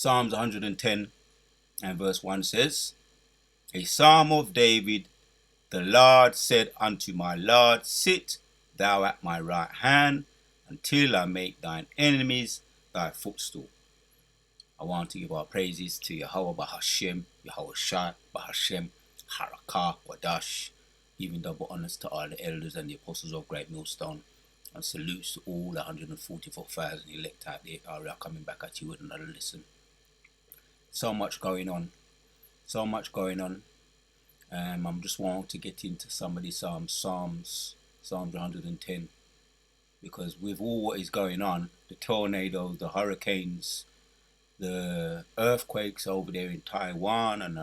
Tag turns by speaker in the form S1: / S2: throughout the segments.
S1: Psalms 110 and verse 1 says, a psalm of David. The Lord said unto my Lord, sit thou at my right hand, until I make thine enemies thy footstool. I want to give our praises to Yahweh Bahashem, Yahawashi, Bahashem, Harakah, Wadash, giving double honors to all the elders and the apostles of Great Millstone, and salutes to all the 144,000 elect out there. We are coming back at you with another listen. So much going on. So much going on. I'm just wanting to get into some of these Psalms 110, because with all what is going on, the tornadoes, the hurricanes, the earthquakes over there in Taiwan, and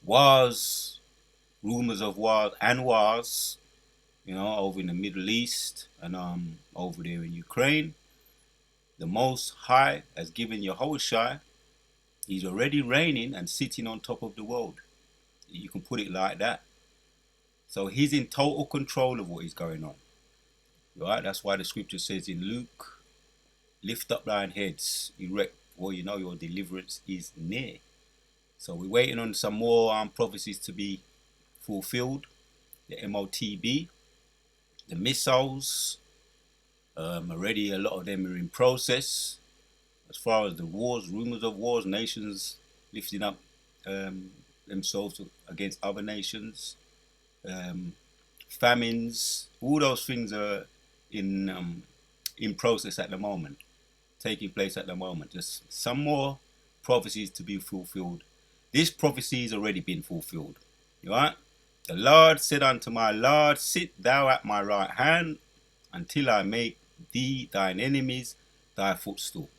S1: wars, rumors of wars and wars, over in the Middle East and over there in Ukraine, the Most High has given Yahawashi. He's already reigning and sitting on top of the world. You can put it like that. So he's in total control of what is going on. Right? That's why the scripture says in Luke, lift up thine heads, erect, for you know your deliverance is near. So we're waiting on some more prophecies to be fulfilled. The MOTB, the missiles, already a lot of them are in process. As far as the wars, rumors of wars, nations lifting up themselves against other nations, famines, all those things are in process at the moment, taking place at the moment. Just some more prophecies to be fulfilled. This prophecy has already been fulfilled. Right? The Lord said unto my Lord, sit thou at my right hand, until I make thee thine enemies thy footstool.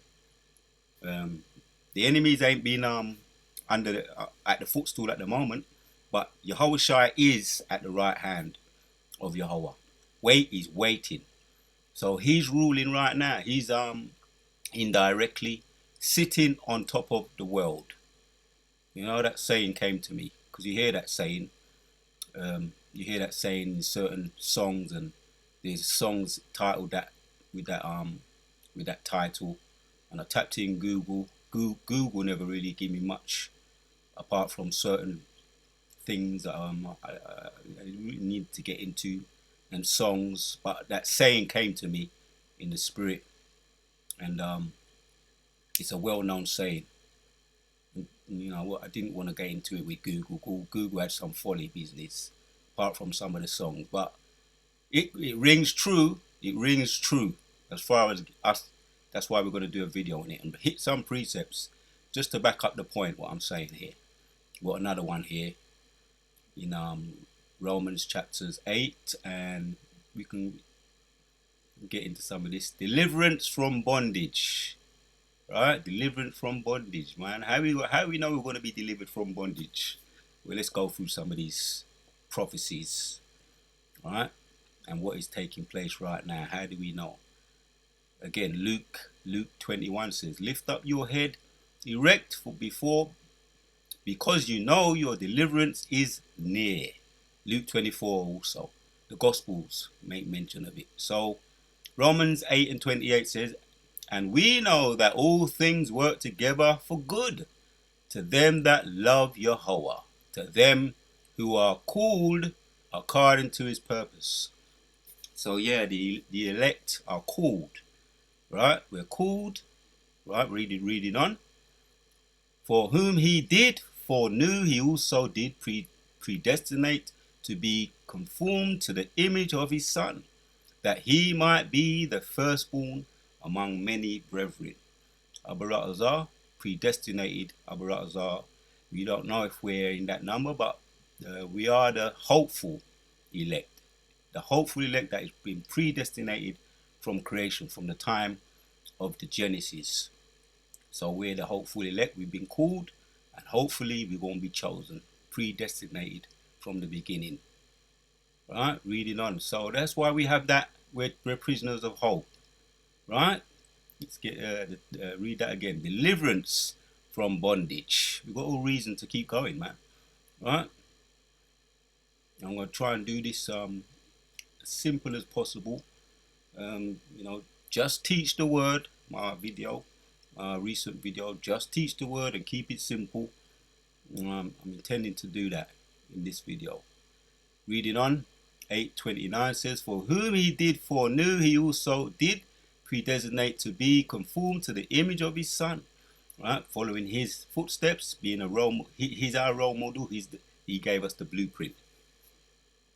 S1: The enemies ain't been at the footstool at the moment, but Yahawashi is at the right hand of Yahweh. He's waiting. So he's ruling right now. He's indirectly sitting on top of the world. You know, that saying came to me, because you hear that saying. You hear that saying in certain songs, and there's songs titled that with that title. And I tapped in Google. Google never really give me much, apart from certain things that I really need to get into, and songs. But that saying came to me in the spirit, and it's a well-known saying. You know, I didn't want to get into it with Google. Google had some folly business, apart from some of the songs. But it rings true. It rings true as far as us. That's why we're going to do a video on it and hit some precepts just to back up the point what I'm saying here. We've got another one here in Romans chapters 8, and we can get into some of this. Deliverance from bondage. Right? Deliverance from bondage, man. How we know we're going to be delivered from bondage? Well, let's go through some of these prophecies. Right? And what is taking place right now. How do we know? Again, Luke 21 says, lift up your head, erect because you know your deliverance is near. Luke 24 also. The Gospels make mention of it. So Romans 8 and 28 says, and we know that all things work together for good to them that love Yahweh, to them who are called according to his purpose. So yeah, the elect are called. Right? We're called. Right? Reading on. For whom he did foreknew, he also did predestinate to be conformed to the image of his Son, that he might be the firstborn among many brethren. Abarazah, predestinated. Abarazah, we don't know if we're in that number, but we are the hopeful elect. The hopeful elect that has been predestinated from creation, from the time of the Genesis. So we're the hopeful elect. We've been called, and hopefully we're going to be chosen, predestinated from the beginning. Right? Reading on. So that's why we have that. We're prisoners of hope. Right? Let's get read that again. Deliverance from bondage. We've got all reason to keep going, man. Right? I'm going to try and do this as simple as possible. You know, just teach the word, my video. recent video, just teach the word and keep it simple. I'm intending to do that in this video. Reading on, 8:29 says, "For whom he did foreknew, he also did predestinate to be conformed to the image of his Son." Right, following his footsteps, being a role, he's our role model. He gave us the blueprint.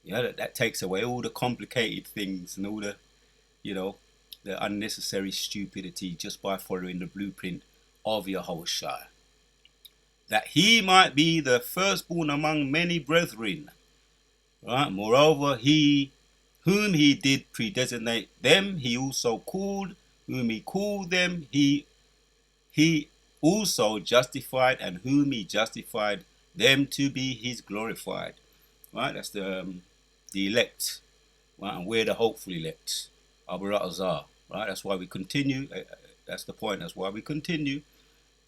S1: Yeah, that takes away all the complicated things and all the, you know, the unnecessary stupidity just by following the blueprint of Yahawashi, that he might be the firstborn among many brethren. Right. Moreover, he whom he did predestinate them, he also called. Whom he called them, he also justified, and whom he justified, them to be his glorified. Right. That's the elect. Right, and we're the hopeful elect. Abaratazar. Right. That's why we continue. That's the point. That's why we continue.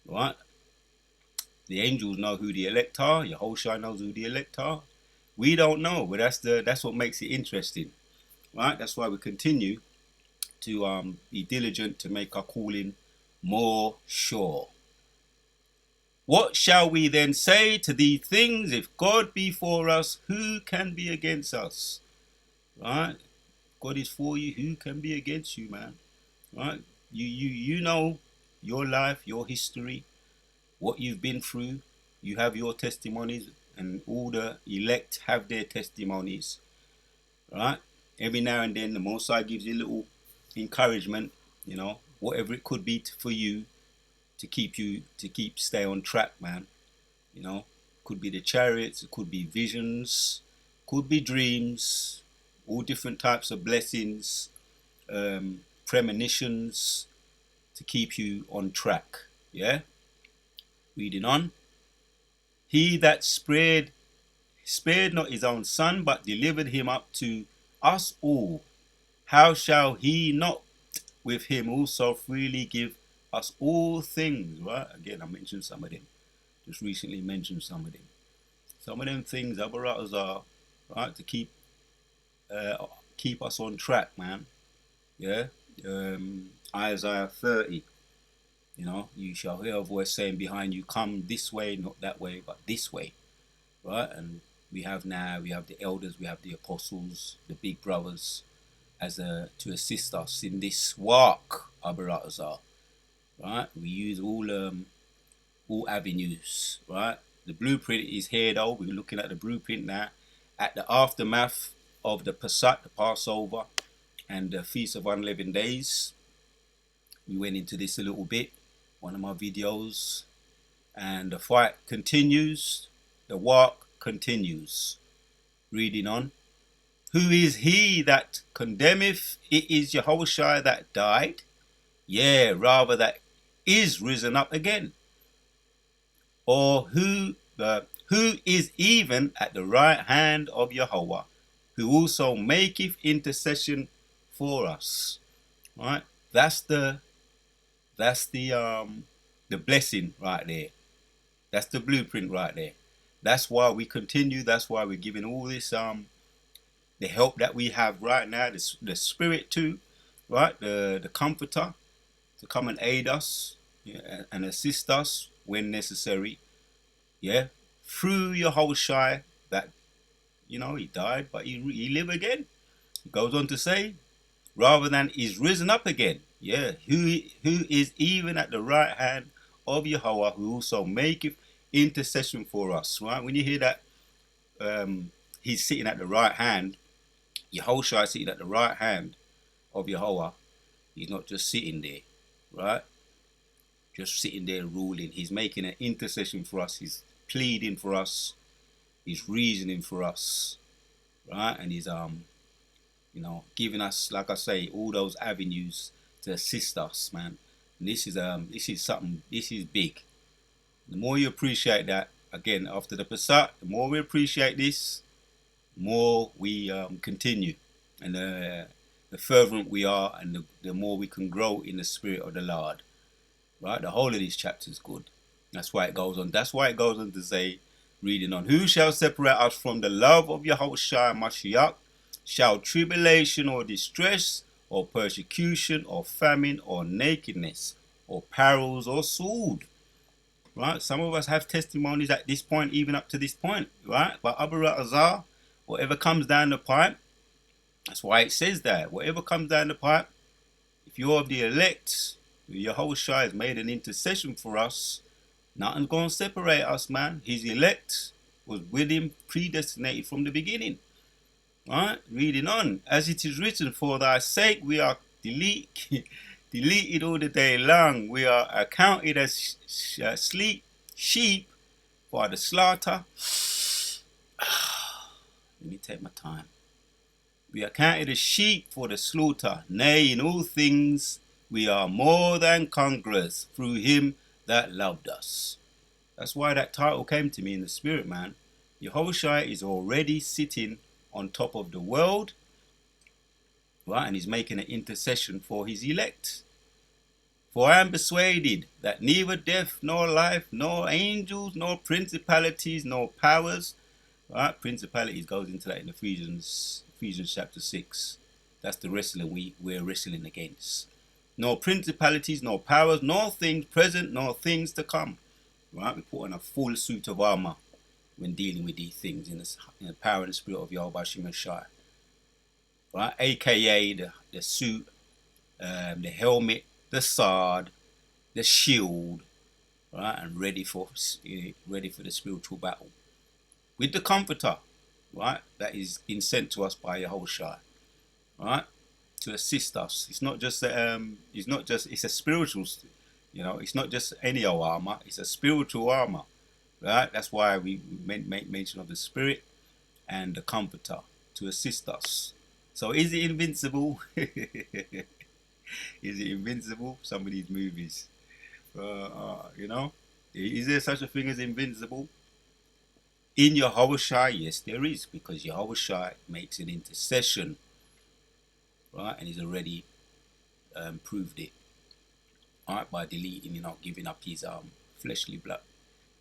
S1: Right. The angels know who the elect are. Yahushua knows who the elect are. We don't know, but that's what makes it interesting, right? That's why we continue to be diligent to make our calling more sure. What shall we then say to these things? If God be for us, who can be against us? Right? God is for you. Who can be against you, man? Right? You know your life, your history, what you've been through. You have your testimonies, and all the elect have their testimonies. Right? Every now and then the Most High gives you a little encouragement, whatever it could be for you to keep stay on track, man. Could be the chariots, it could be visions, could be dreams, all different types of blessings, premonitions to keep you on track. Yeah. Reading on. He that spared not his own son, but delivered him up to us all, how shall he not with him also freely give us all things? Right? Again, I mentioned some of them. Just recently mentioned some of them. Some of them things, apparatus are right to keep us on track, man. Yeah. Isaiah 30. You shall hear a voice saying behind you, "Come this way, not that way, but this way." Right? And we have the elders, we have the apostles, the big brothers, to assist us in this walk, Abaratazar. Right? We use all avenues. Right? The blueprint is here though. We're looking at the blueprint now, at the aftermath of the Passat, the Passover, and the Feast of Unleavened Days. We went into this a little bit, one of my videos, and the fight continues, the walk continues. Reading on. Who is he that condemneth? It is Yahawashi that died, yea, rather that is risen up again. Or who is even at the right hand of Yahweh, who also maketh intercession for us. Right? That's the blessing right there. That's the blueprint right there. That's why we continue. That's why we're giving all this the help that we have right now, the spirit too, right? The comforter to come and aid us, yeah, and assist us when necessary. Yeah. Through Yahawashi, that he died, but he live again. He goes on to say, rather than is risen up again. Yeah, who is even at the right hand of Yahweh, who also maketh intercession for us. Right? When you hear that he's sitting at the right hand, Yahushua is sitting at the right hand of Yahweh. He's not just sitting there, right? Just sitting there ruling. He's making an intercession for us. He's pleading for us. He's reasoning for us, right? And he's giving us, like I say, all those avenues to assist us, man. And this is something. This is big. The more you appreciate that, again, after the Passat, the more we appreciate this, the more we continue, and the fervent we are, and the more we can grow in the spirit of the Lord. Right? The whole of these chapters is good. That's why it goes on. That's why it goes on to say, reading on, who shall separate us from the love of Yahushua Mashiach? Shall tribulation or distress or persecution or famine or nakedness or perils or sword. Right? Some of us have testimonies at this point, even up to this point, right? But Abu Azar, whatever comes down the pipe, that's why it says that. Whatever comes down the pipe, if you're of the elect, Yahawashi has made an intercession for us. Nothing's going to separate us, man. His elect was with him, predestinated from the beginning. Right? Reading on. As it is written, for thy sake we are deleted all the day long. We are accounted as sheep for the slaughter. Let me take my time. We are counted as sheep for the slaughter. Nay, in all things we are more than conquerors through him that loved us. That's why that title came to me in the spirit, man. Yahawashi is already sitting on top of the world, right? And he's making an intercession for his elect. For I am persuaded that neither death nor life, nor angels, nor principalities, nor powers, right? Principalities goes into that in Ephesians chapter 6. That's the wrestling we're wrestling against. Nor principalities, nor powers, nor things present, nor things to come. Right? We put on a full suit of armor when dealing with these things in the power and the spirit of Yahawashi Messiah. Right? AKA the suit, the helmet, the sword, the shield, right? And ready for the spiritual battle. With the comforter, right? That is been sent to us by Yahawashi, right? To assist us. It's not just it's a spiritual, it's not just any old armor, it's a spiritual armor. Right? That's why we make mention of the Spirit and the Comforter to assist us. So is it invincible? Is it invincible? Some of these movies, is there such a thing as invincible? In Yahawashi, yes, there is, because Yahawashi makes an intercession, right? And he's already proved it, right, by deleting and not giving up his fleshly blood.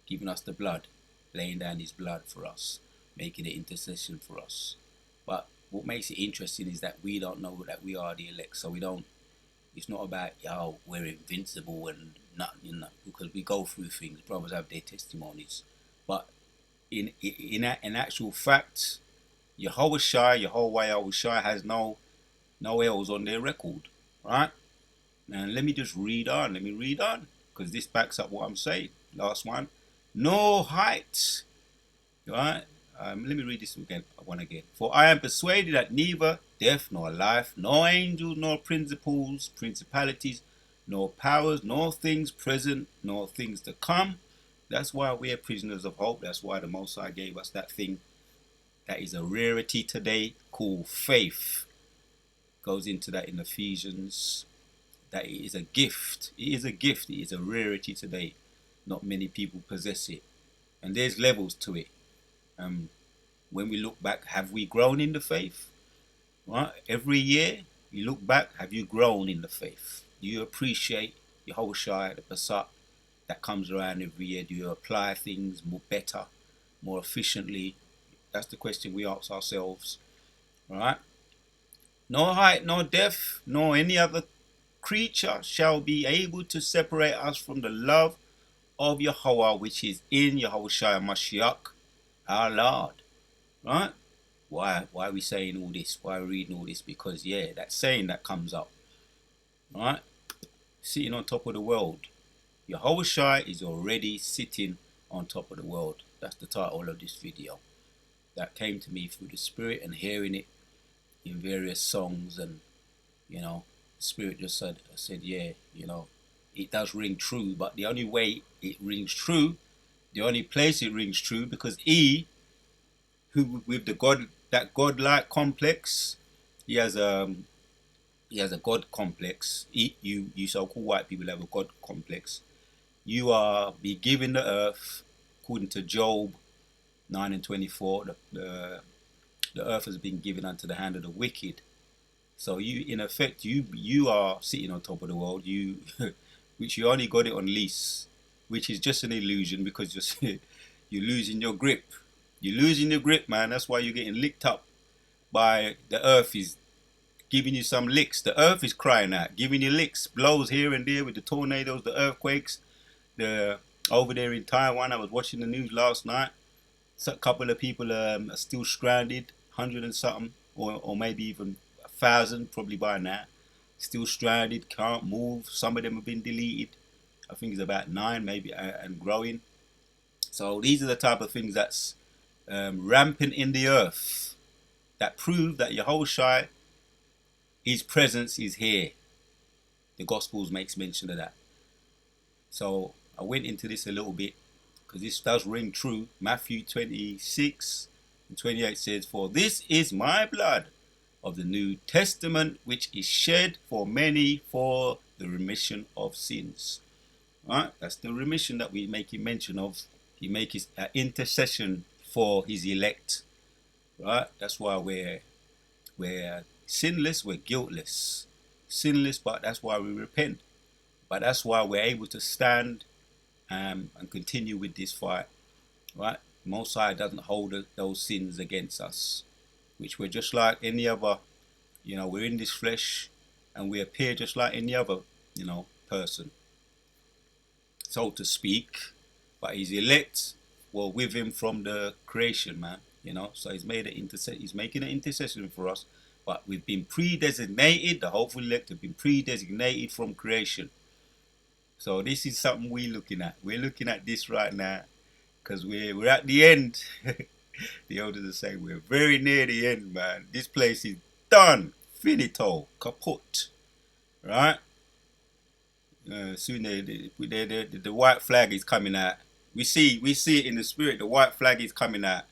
S1: Giving us the blood, laying down his blood for us, making an intercession for us. But what makes it interesting is that we don't know that we are the elect, so it's not about, we're invincible and nothing, because we go through things. Brothers have their testimonies. But in actual fact, Yahawashi has no L's on their record, right? And let me just read on, because this backs up what I'm saying. Last one. No height, right? Let me read this again. For I am persuaded that neither death nor life, nor angels, nor principalities, nor powers, nor things present, nor things to come. That's why we are prisoners of hope. That's why the Most High gave us that thing that is a rarity today called faith. Goes into that in Ephesians. That it is a gift. It is a gift. It is a rarity today. Not many people possess it, and there's levels to it. When we look back, have we grown in the faith? Right? Every year you look back, have you grown in the faith? Do you appreciate Yahawashi, the Passat that comes around every year? Do you apply things more better, more efficiently? That's the question we ask ourselves. Right? No height, no depth, nor any other creature shall be able to separate us from the love of Yahweh, which is in Yahawashi Mashiach, our Lord. Right? Why are we saying all this? Why are we reading all this? Because, that saying that comes up. Right? Sitting on top of the world. Yahawashi is already sitting on top of the world. That's the title of this video. That came to me through the Spirit and hearing it in various songs, and, the Spirit just said, it does ring true, but the only way it rings true, the only place it rings true, because who with that godlike complex, he has a God complex. You so-called white people have a God complex. You are be given the earth, according to Job 9:24. The earth has been given unto the hand of the wicked. So you, in effect, you are sitting on top of the world. Which you only got it on lease, which is just an illusion, because you're losing your grip. You're losing your grip, man. That's why you're getting licked up by the earth. Is giving you some licks. The earth is crying out, giving you licks, blows here and there with the tornadoes, the earthquakes. The over there in Taiwan, I was watching the news last night. So a couple of people are still stranded, 100 and something, or maybe even 1,000 probably by now. Still stranded, can't move. Some of them have been deleted. I think it's about 9 maybe and growing. So these are the type of things that's rampant in the earth that prove that Yahawashi, his presence is here. The Gospels makes mention of that. So I went into this a little bit because this does ring true. Matthew 26 and 28 says, "For this is my blood of the New Testament, which is shed for many for the remission of sins." Right? That's the remission that we make mention of. He makes his intercession for his elect. Right? That's why we're sinless, we're guiltless. Sinless, but that's why we repent. But that's why we're able to stand and continue with this fight. Right? Most High doesn't hold those sins against us, which we're just like any other, we're in this flesh and we appear just like any other, person, so to speak. But his elect were with him from the creation, man. So he's making an intercession for us. But we've been predesignated, the hopeful elect have been predesignated from creation. So this is something we're looking at. We're looking at this right now because we're at the end. The elders are saying we're very near the end, man. This place is done, finito, kaput, right? Soon the white flag is coming out. We see it in the spirit. The white flag is coming out.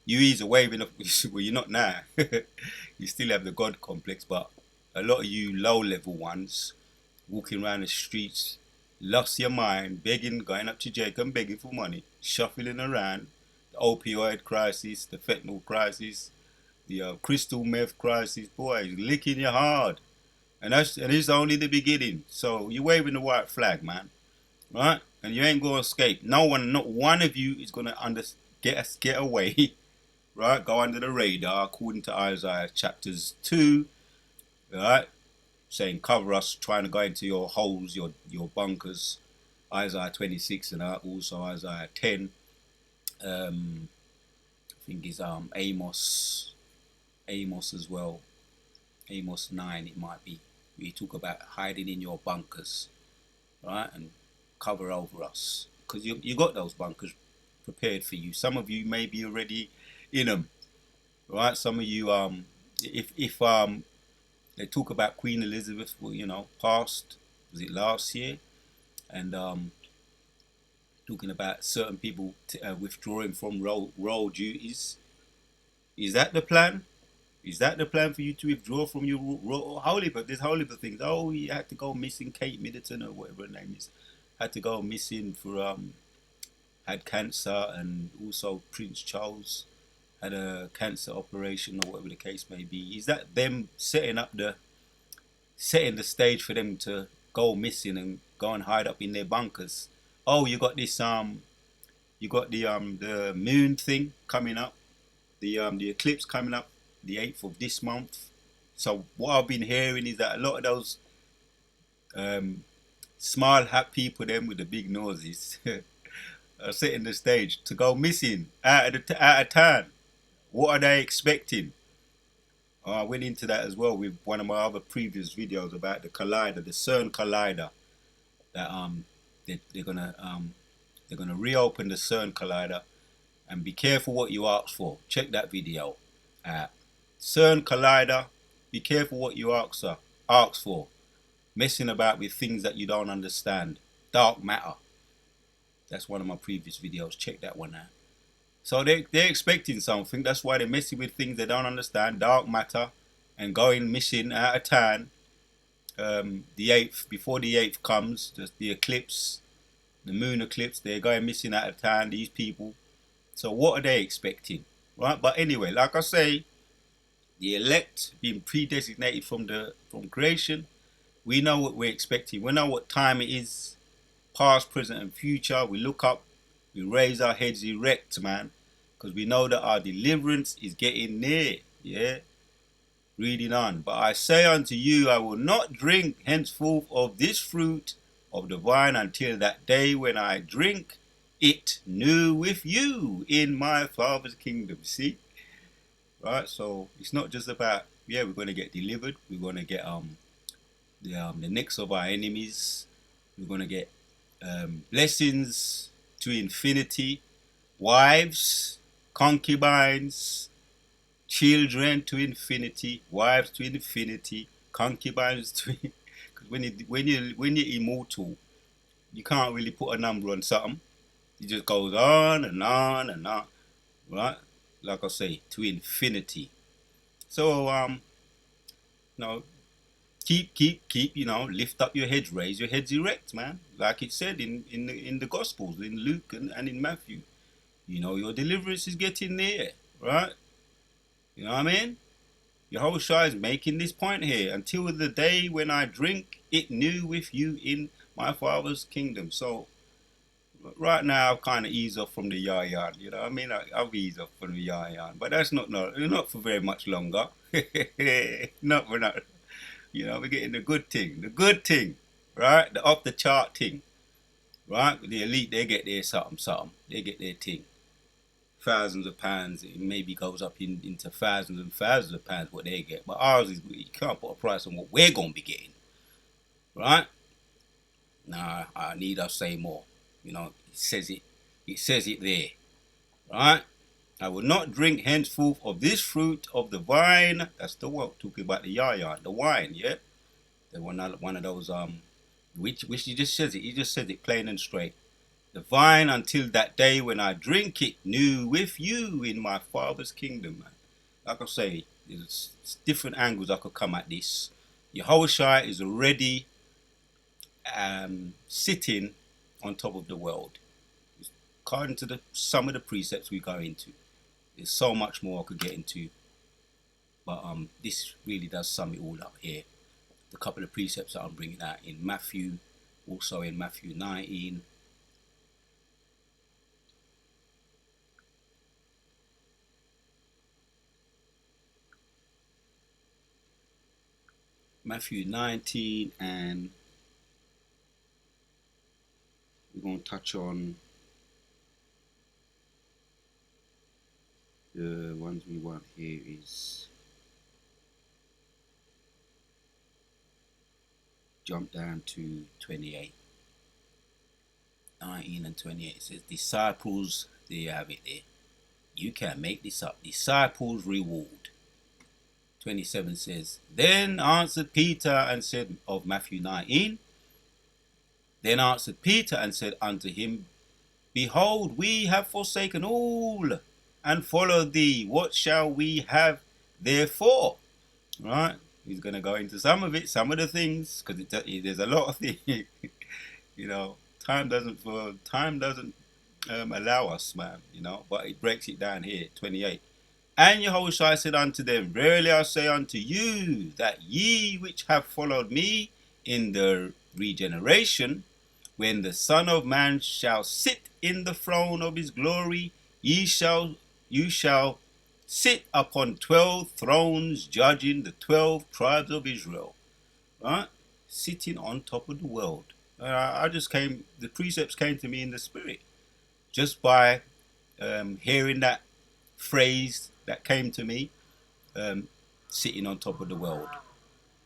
S1: You are waving up. Well, you're not now. You still have the God complex, but a lot of you low-level ones walking around the streets, lost your mind, begging, going up to Jacob and begging for money, shuffling around. The opioid crisis, the fentanyl crisis, the crystal meth crisis. Boy, it's licking you hard. And it's only the beginning. So you're waving the white flag, man. Right? And you ain't gonna escape. Not one of you is gonna get away. Right? Go under the radar according to Isaiah chapters 2. Right? Saying cover us, trying to go into your holes, your bunkers. Isaiah 26 and also Isaiah 10. I think it's Amos as well. Amos 9 it might be. We talk about hiding in your bunkers, right, and cover over us, because you got those bunkers prepared for you. Some of you may be already in them, right? Some of you, if they talk about Queen Elizabeth, well, passed, was it last year, and talking about certain people withdrawing from role duties. Is that the plan? Is that the plan for you to withdraw from your holy? But there's holy things. Oh, you had to go missing. Kate Middleton or whatever her name is had to go missing for had cancer, and also Prince Charles had a cancer operation or whatever the case may be. Is that them setting the stage for them to go missing and go and hide up in their bunkers? Oh, you got this you got the moon thing coming up, the eclipse coming up the 8th of this month. So what I've been hearing is that a lot of those small hat people, them with the big noses, are setting the stage to go missing out of town. What are they expecting? I went into that as well with one of my other previous videos about the collider, the CERN collider. That they're gonna reopen the CERN collider, and be careful what you ask for. Check that video. CERN collider. Be careful what you ask for. Messing about with things that you don't understand. Dark matter. That's one of my previous videos. Check that one out. So they're expecting something. That's why they're messing with things they don't understand. Dark matter, and going missing out of town. The 8th, before the 8th comes, the eclipse, the moon eclipse, they're going missing out of town, these people. So what are they expecting? Right? But anyway, like I say, the elect being predesignated from creation, we know what we're expecting. We know what time it is, past, present, and future. We look up, we raise our heads erect, man, because we know that our deliverance is getting near. Yeah, Reading on. But I say unto you, I will not drink henceforth of this fruit of the vine until that day when I drink it new with you in my Father's kingdom. See? Right? So it's not just about, yeah, we're going to get delivered. We're going to get the necks of our enemies. We're going to get blessings to infinity, wives, concubines, children to infinity, wives to infinity, concubines to. Because when you're immortal, you can't really put a number on something. It just goes on and on and on, right? Like I say, to infinity. So you know, keep, lift up your heads, raise your heads erect, man. Like it said in the Gospels, in Luke and in Matthew. Your deliverance is getting near, right? You know what I mean? Yahawashi is making this point here. Until the day when I drink it new with you in my Father's kingdom. So right now I've kind of eased off from the yard. You know what I mean? I've eased off from the yard. But that's not for very much longer. Not for not. We're getting the good thing. The good thing. Right? The off the chart thing. Right? The elite, they get their something. They get their thing. Thousands of pounds, it maybe goes up into thousands and thousands of pounds what they get. But ours is, you can't put a price on what we're going to be getting. Right? Nah, I need us say more. It says it there. Right? I will not drink henceforth of this fruit of the vine. That's the what, talking about the yaya, the wine, yeah? The one of those, which he just says it. He just says it plain and straight. The vine until that day when I drink it new with you in my Father's kingdom, man. Like I say, there's different angles I could come at this. Yahawashi is already sitting on top of the world. According to some of the precepts we go into, there's so much more I could get into, but this really does sum it all up here. The couple of precepts that I'm bringing out in Matthew, also in Matthew 19. Matthew 19, and we're going to touch on the ones we want here is jump down to 28. 19 and 28 it says, disciples, there you have it there. You can't make this up. Disciples reward. 27 says, then answered Peter and said, of Matthew 19, then answered Peter and said unto him, behold, we have forsaken all and followed thee. What shall we have therefore? Right? He's going to go into some of it, some of the things, because there's a lot of things. Time doesn't allow us, man. But it breaks it down here. 28. And Yahawashi said unto them, verily I say unto you, that ye which have followed me in the regeneration, when the Son of Man shall sit in the throne of his glory, you shall sit upon 12 thrones, judging the 12 tribes of Israel. Right? Sitting on top of the world. The precepts came to me in the spirit, just by hearing that phrase that came to me, sitting on top of the world.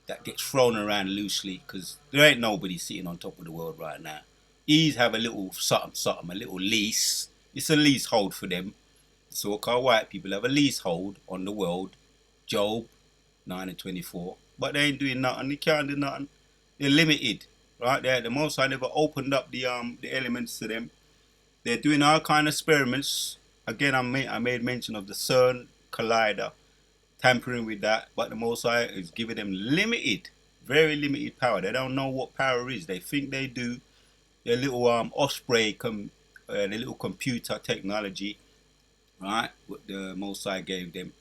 S1: That gets thrown around loosely, because there ain't nobody sitting on top of the world right now. He's have a little something, a little lease. It's a leasehold for them. So-called white people have a leasehold on the world. Job 9 and 24. But they ain't doing nothing. They can't do nothing. They're limited. Right? The Most High never opened up the elements to them. They're doing all kind of experiments. Again, I made mention of the CERN collider, tampering with that, but the Most High is giving them very limited power. They don't know what power is. They think they do. Their little Osprey, the little computer technology, right? What the Most High gave them,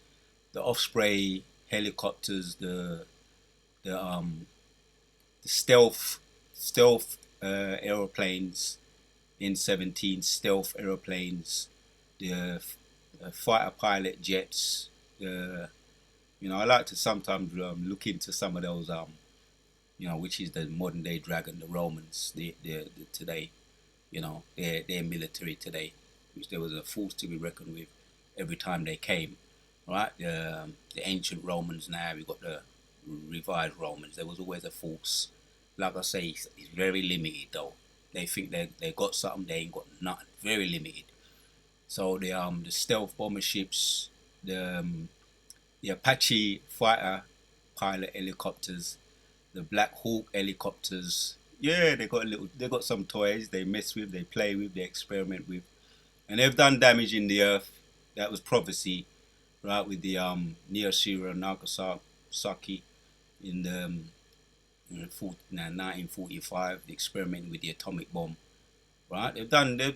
S1: the Osprey helicopters, the stealth aeroplanes, N-17 stealth aeroplanes, the fighter pilot jets, the I like to sometimes look into some of those, which is the modern day dragon, the Romans, the today, their military today, which there was a force to be reckoned with every time they came, right? The ancient Romans. Now we've got the revived Romans. There was always a force. Like I say, it's very limited though. They think they got something, they ain't got nothing. Very limited. So the stealth bomber ships, the Apache fighter pilot helicopters, the Black Hawk helicopters. Yeah, they got some toys they mess with, they play with, they experiment with, and they've done damage in the earth. That was prophecy, right? With the Hiroshima and Nagasaki in the 1945, the experiment with the atomic bomb. Right? They've done their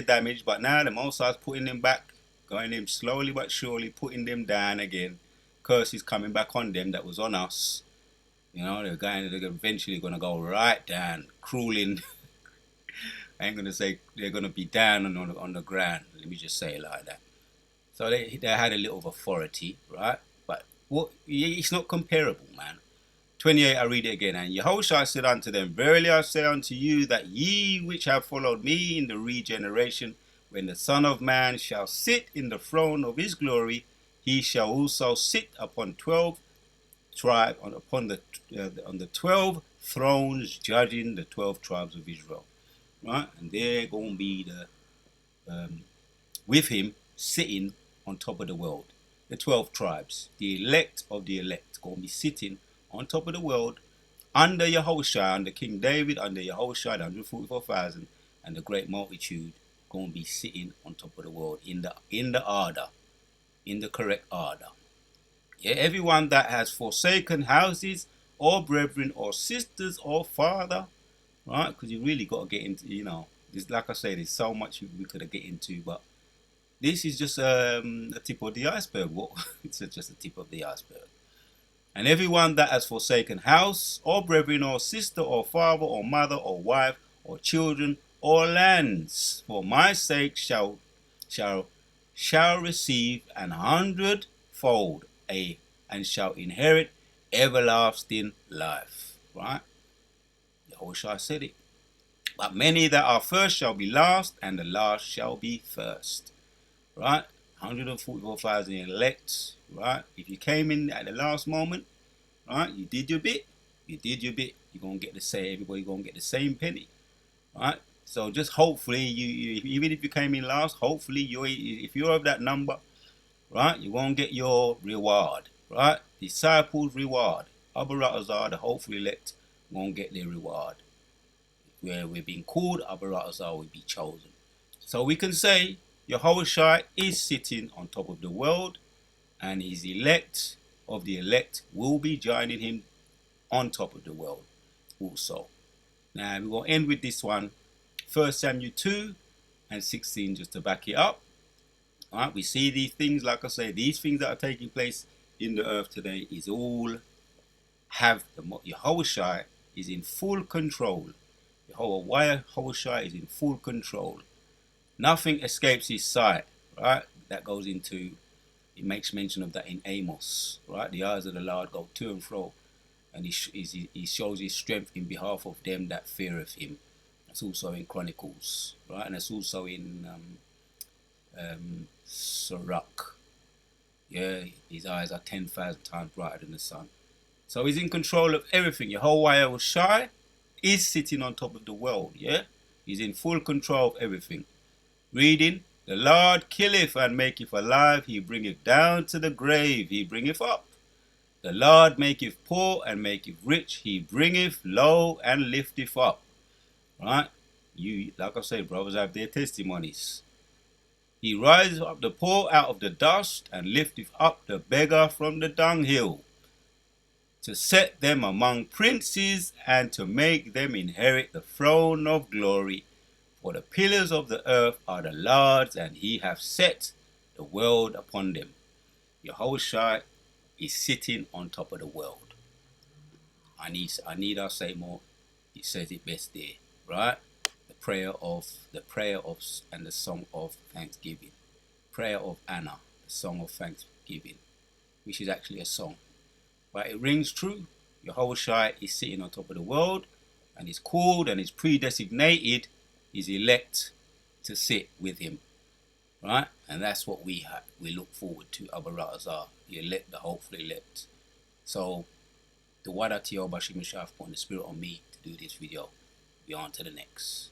S1: damage, but now the Mossad's putting them back, going them slowly but surely, putting them down again. Curses coming back on them that was on us. They're eventually gonna go right down, crueling. I ain't gonna say they're gonna be down on the ground. Let me just say it like that. So they had a little of authority, right? But it's not comparable, man. 28, I read it again. And Yahawashi said unto them, Verily I say unto you, that ye which have followed me in the regeneration, when the Son of Man shall sit in the throne of his glory, he shall also sit upon 12 tribes, on the 12 thrones, judging the 12 tribes of Israel. Right? And they're going to be with him sitting on top of the world. The 12 tribes, the elect of the elect, going to be sitting on top of the world under Yahawashi, under King David, under Yahawashi, the 144,000, and the great multitude going to be sitting on top of the world in the order, in the correct order. Yeah, everyone that has forsaken houses or brethren or sisters or father, right? Because you really got to get into, there's, like I say, there's so much we could get into, but this is just a tip of the iceberg. It's just a tip of the iceberg. And everyone that has forsaken house, or brethren, or sister, or father, or mother, or wife, or children, or lands, for my sake shall receive 100-fold, and shall inherit everlasting life. Right? Yahushua said it. But many that are first shall be last, and the last shall be first. Right? 144,000 elect. Right? If you came in at the last moment, right, you did your bit. You did your bit. You're gonna get the same. Everybody gonna get the same penny. Right? So just hopefully you even if you came in last, hopefully if you're of that number, right, you won't get your reward. Right? Disciples reward. Abaratazar, the hopefully elect, won't get their reward. Where we're being called, Abaratazar will be chosen. So we can say Yahawashi is sitting on top of the world, and his elect of the elect will be joining him on top of the world also. Now we're going to end with this one, 1 Samuel 2 and 16, just to back it up. All right, we see these things, like I say, these things that are taking place in the earth today is all Yahawashi is in full control. Yahawashi is in full control. Nothing escapes his sight, right? That goes into, it makes mention of that in Amos, right? The eyes of the Lord go to and fro, and he shows his strength in behalf of them that feareth him. That's also in Chronicles, right? And it's also in Sirach. Yeah, his eyes are 10,000 times brighter than the sun. So he's in control of everything. Yahawashi is sitting on top of the world, yeah? He's in full control of everything. Reading, the Lord killeth and maketh alive, he bringeth down to the grave, he bringeth up. The Lord maketh poor and maketh rich, he bringeth low and lifteth up. Right? You, like I say, brothers have their testimonies. He rises up the poor out of the dust and lifteth up the beggar from the dunghill, to set them among princes and to make them inherit the throne of glory. For the pillars of the earth are the Lord's, and he hath set the world upon them. Yahawashi is sitting on top of the world. I need I say more. It says it best there, right? The prayer of and the song of thanksgiving. Prayer of Anna, the song of thanksgiving. which is actually a song. But it rings true. Yahawashi is sitting on top of the world, and is called and is predesignated, is elect to sit with him. Right? And that's what we look forward to. Our brothers are the elect, the hopeful elect. So the Wada Yahawashi Mishaf put the spirit on me to do this video. We on to the next.